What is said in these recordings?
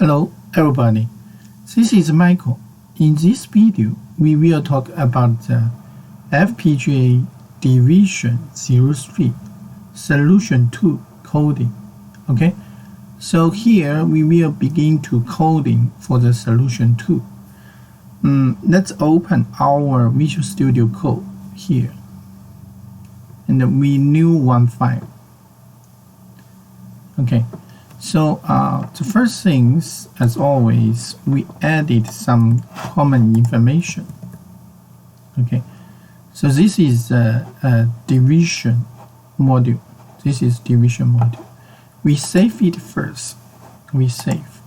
Hello everybody, this is Michael. In this video, we will talk about the FPGA Division 03 Solution 2 coding. Okay, so here we will begin to coding for the Solution 2. Let's open our Visual Studio Code here. And we new one file. Okay. So the first things, as always, we added some common information. Okay, so this is a division module. This is division module. We save it first. We save.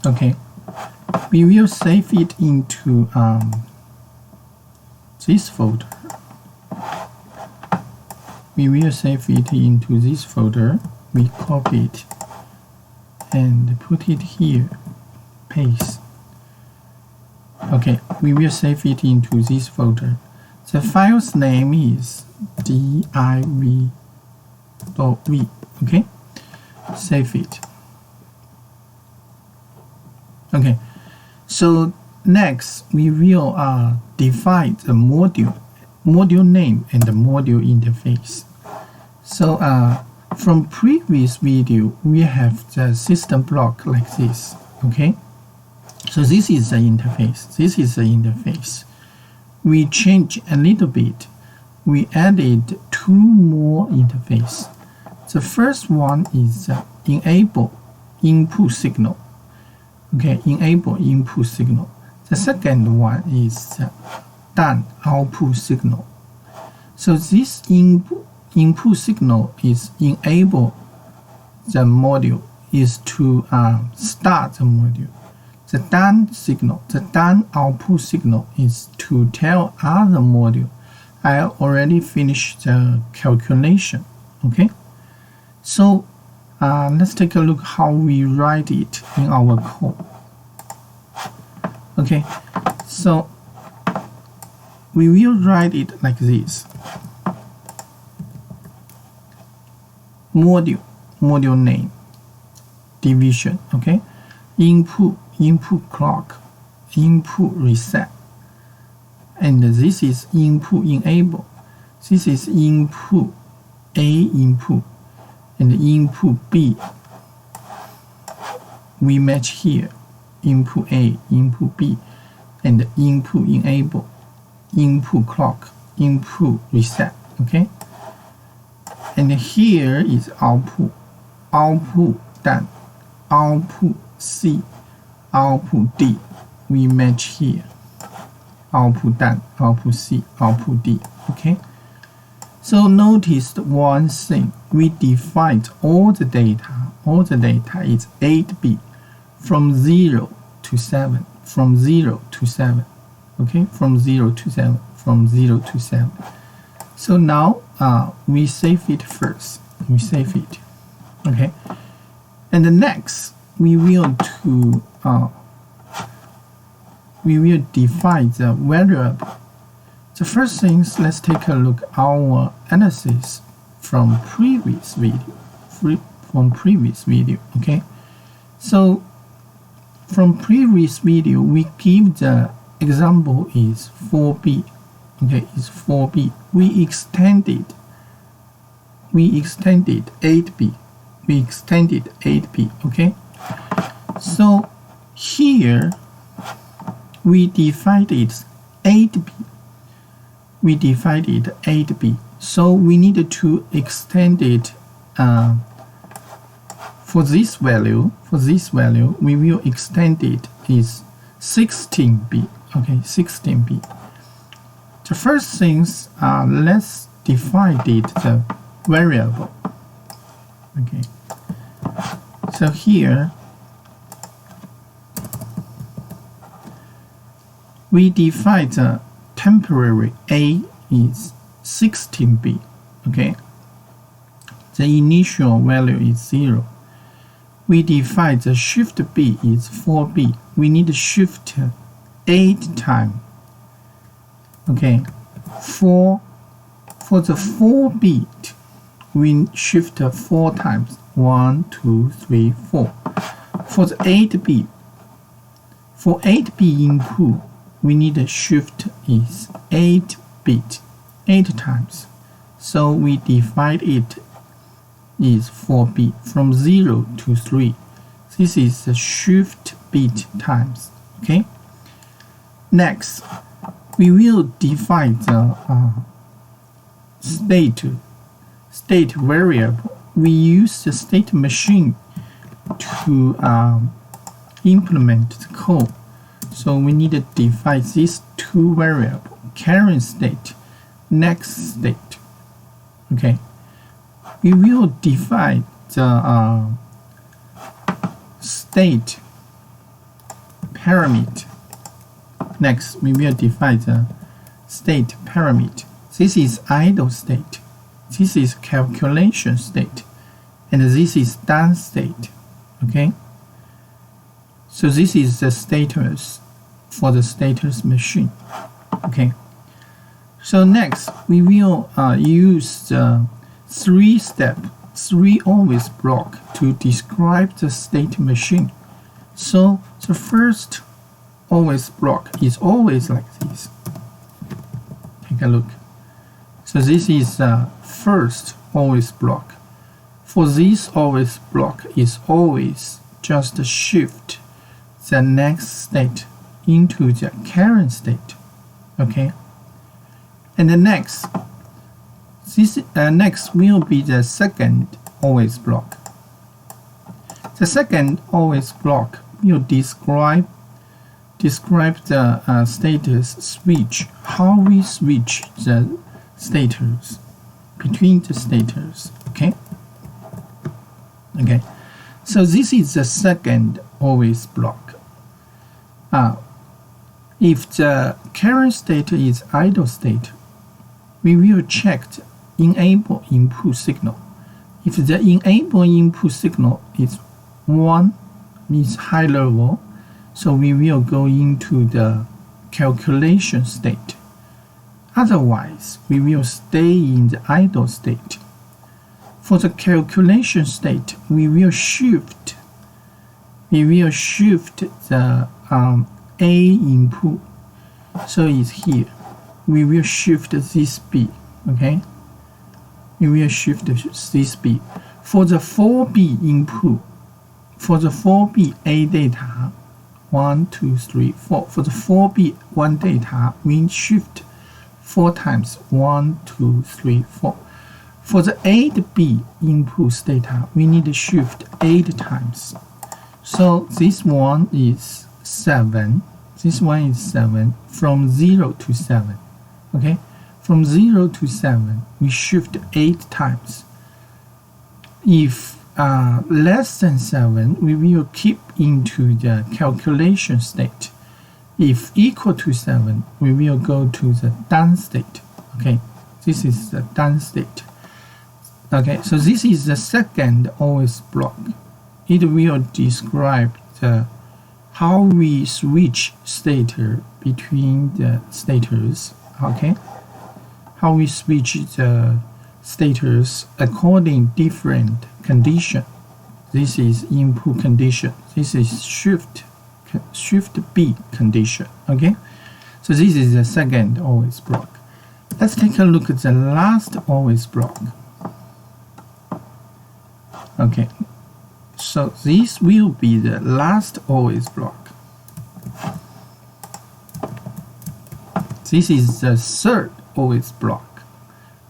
Okay, we will save it into this folder. We will save it into this folder. We copy it and put it here. Paste. Okay, we will save it into this folder. The file's name is div.v. Okay, save it. Okay, so next we will define the module name and the module interface. So from previous video we have the system block like this. Okay, so this is the interface. This is the interface. We change a little bit. We added two more interface. The first one is enable input signal. Okay, enable input signal. The second one is done output signal. So this input signal is enable the module, is to start the module. The done signal, the done output signal is to tell other module I already finished the calculation. Okay, so let's take a look how we write it in our code. Okay, so we will write it like this. Module name, division. Okay, input clock, input reset, and this is input enable. This is input A input and input B. We match here input A, input B, and input enable, input clock, input reset. Okay, and here is output done, output C, output D. We match here output done, output C, output D. Okay, so notice one thing, we defined all the data is 8-bit from 0 to 7, from 0 to 7. Okay, from 0 to 7, from 0 to 7. So now we save it first. We save it. Okay, and the next we will define the variable. The first things, let's take a look at our analysis from previous video. Okay, so from previous video we give the example is 4-bit. Okay, it's 4-bit. We extended 8-bit. We extended 8-bit. Okay, so here we divided 8-bit. We divided 8-bit. So we need to extend it for this value. For this value, we will extend it is 16-bit. Okay, 16-bit. The first things, let's define the variable. Okay, so here we define the temporary A is 16-bit. Okay, the initial value is 0. We define the shift B is 4-bit. We need to shift 8 times. Okay, for the 4-bit we shift 4 times. 1, 2, 3, 4. For the 8-bit, for 8-bit input, we need a shift is 8-bit, 8 times. So we divide it is 4-bit from 0 to 3. This is the shift bit times. Okay. Next, we will define the state variable. We use the state machine to implement the code. So we need to define these two variables: current state, next state. Okay. We will define the state parameter. Next, we will define the state parameter. This is idle state. This is calculation state. And this is done state. Okay? So this is the status for the status machine. Okay? So next, we will use the 3 always block to describe the state machine. So the first always block is always like this. Take a look. So this is the first always block. For this always block is always just shift the next state into the current state. Okay. And the next, this next will be the second always block. The second always block will describe the status switch, how we switch the status between the status. Okay. Okay. So this is the second always block. If the current state is idle state, we will check the enable input signal. If the enable input signal is 1, means high level, so we will go into the calculation state. Otherwise, we will stay in the idle state. For the calculation state, we will shift the A input. So it's here. We will shift this B. Okay. We will shift this B. For the 4B input, for the 4B A data, 1, 2, 3, 4. For the 4B 1 data, we shift 4 times. 1, 2, 3, 4. For the 8B inputs data, we need to shift 8 times. So this one is 7. This one is 7 from 0 to 7. Okay? From 0 to 7, we shift 8 times. If less than 7, we will keep into the calculation state. If equal to 7, we will go to the done state. Okay? This is the done state. Okay, so this is the second always block. It will describe how we switch state between the status. Okay, how we switch the status according different condition. This is input condition. This is shift B condition. Okay, so this is the second always block. Let's take a look at the last always block. Okay, so this will be the last always block. This is the third always block.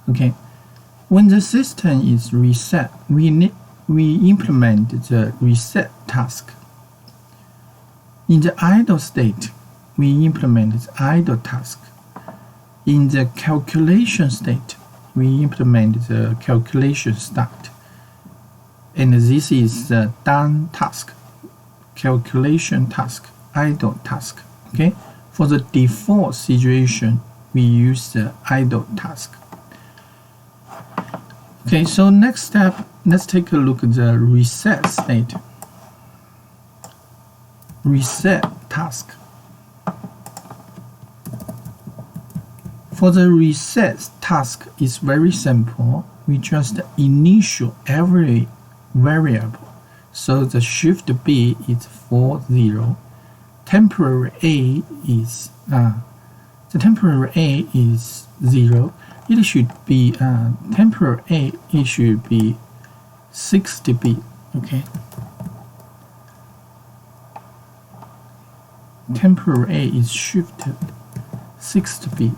Okay, when the system is reset, we implement the reset task. In the idle state, we implement the idle task. In the calculation state, we implement the calculation start. And this is the done task, calculation task, idle task. Okay, for the default situation, we use the idle task. Okay, so next step, let's take a look at the reset state. Reset task. For the reset task, is very simple. We just initial every variable. So the shift B is 40. Temporary A is the temporary A is 0. It should be temporary A. It should be 60B. Okay. Temporary A is shifted 60B.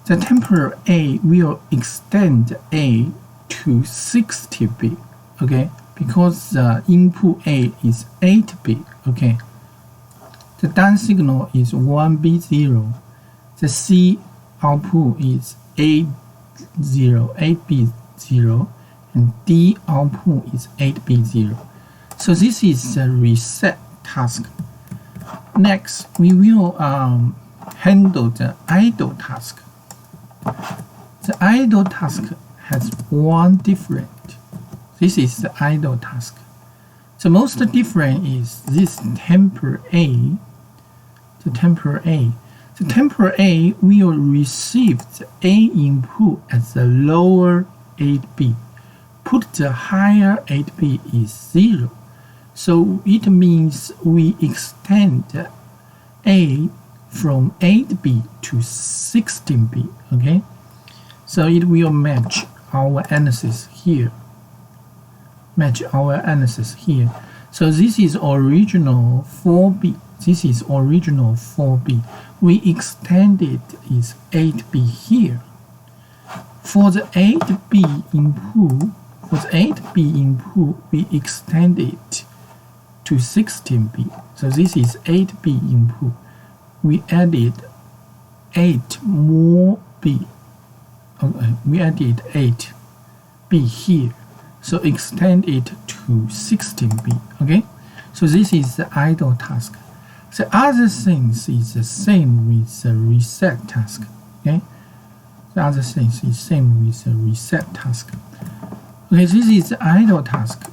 The temporary A will extend A to 60B. Okay, because the input A is 8B. Okay. The down signal is 1B0. The C output is 8B0, and D output is 8B0. So this is the reset task. Next, we will handle the idle task. The idle task has one different. This is the idle task. The most different is this temporary A. The temporary A. The temporary A will receive the A input as the lower 8B. Put the higher 8B is 0. So it means we extend A from 8B to 16B. Okay? So it will match our analysis here. So this is original 4B. This is original 4B. We extended is 8B here. For the 8B input, we extended to 16B. So this is 8B input. We added 8 more B. Okay, we added 8B here. So extend it to 16B. Okay. So this is the idle task. The other things is the same with the reset task. Okay. The other things is same with the reset task. Okay, this is the idle task.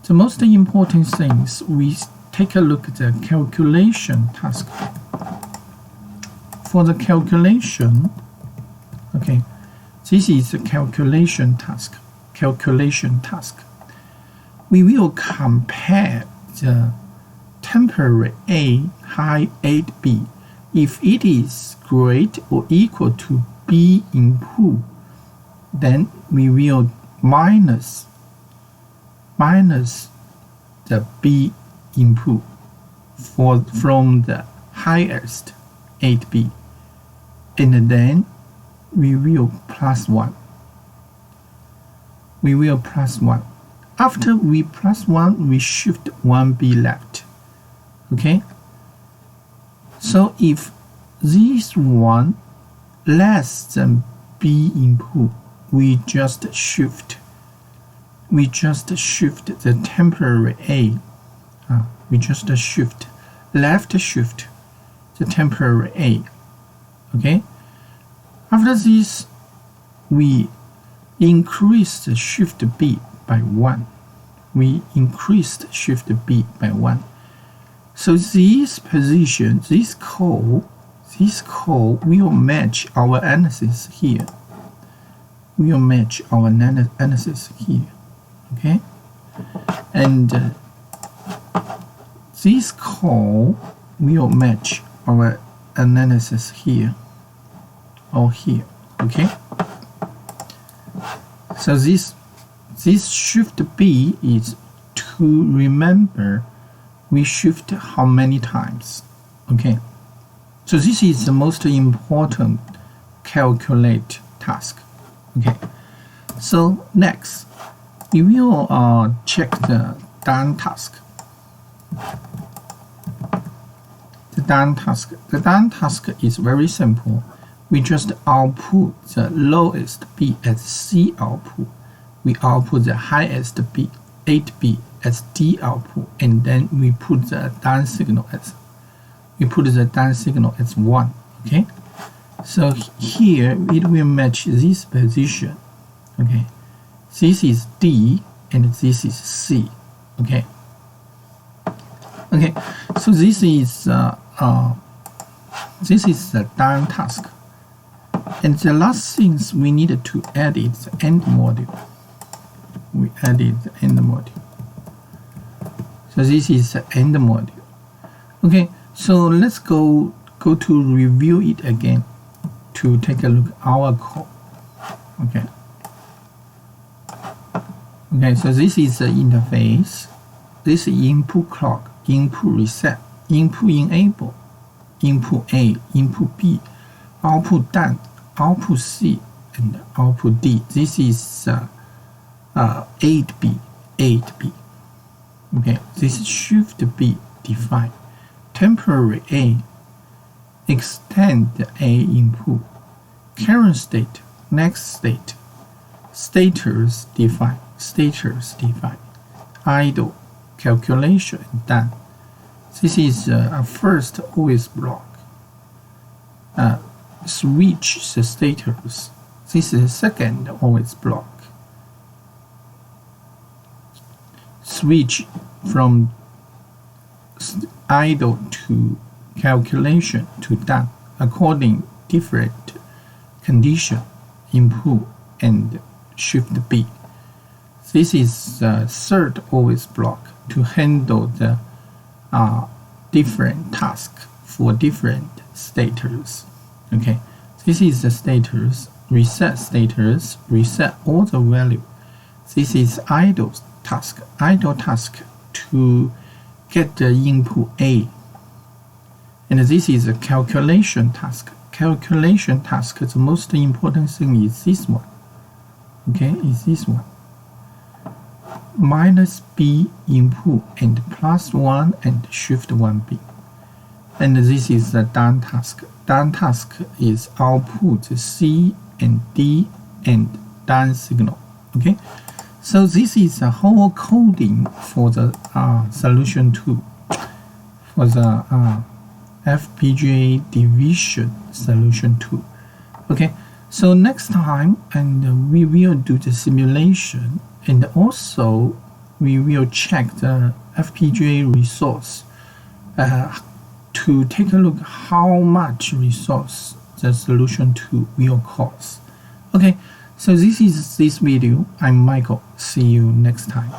The most important things, we take a look at the calculation task. For the calculation, okay, this is the calculation task. We will compare the temporary A high 8B. If it is greater or equal to B input, then we will minus the B input from the highest 8B, and then we will plus 1. After we plus 1, we shift 1B left. Okay? So if this one less than B input, we just shift the temporary A. Left shift the temporary A. Okay? After this, we increase the shift B by 1. So this position, this code will match our analysis here. Okay? And this code will match our analysis here or here. Okay? So this shift B is to remember we shift how many times. Okay? So this is the most important calculate task. Okay? So next, we will check the done task. The done task is very simple. We just output the lowest B as C output. We output the highest B, 8B, as D output, and then we put the down signal as 1. Okay, so here it will match this position. Okay, this is D and this is C. Okay. So this is the done task. And the last things we need to edit the end module. We edit the end module. So this is the end module. Okay, so let's go to review it again to take a look at our code. Okay. Okay, so this is the interface. This is input clock, input reset, input enable, input A, input B, output done, output C, and output D. This is 8B, 8B. Okay, this is shift B define. Temporary A, extend the A input. Current state, next state. Status define, status define. Idle, calculation, done. This is a first OS block. Switch the status. This is a second OS block. Switch from idle to calculation to done according different condition, input and shift B. This is the third OS block to handle the different tasks for different status. Okay, this is the status, reset all the value. This is idle task to get the input A. And this is a calculation task. Calculation task, the most important thing is this one. Okay, is this one. Minus B input and +1 and shift 1B. And this is the done task. Done task is output C and D and done signal. Okay, so this is the whole coding for the solution 2 for the FPGA division solution 2. Okay, so next time and we will do the simulation, and also we will check the FPGA resource to take a look how much resource the solution 2 will cost. Okay, so this is this video. I'm Michael. See you next time.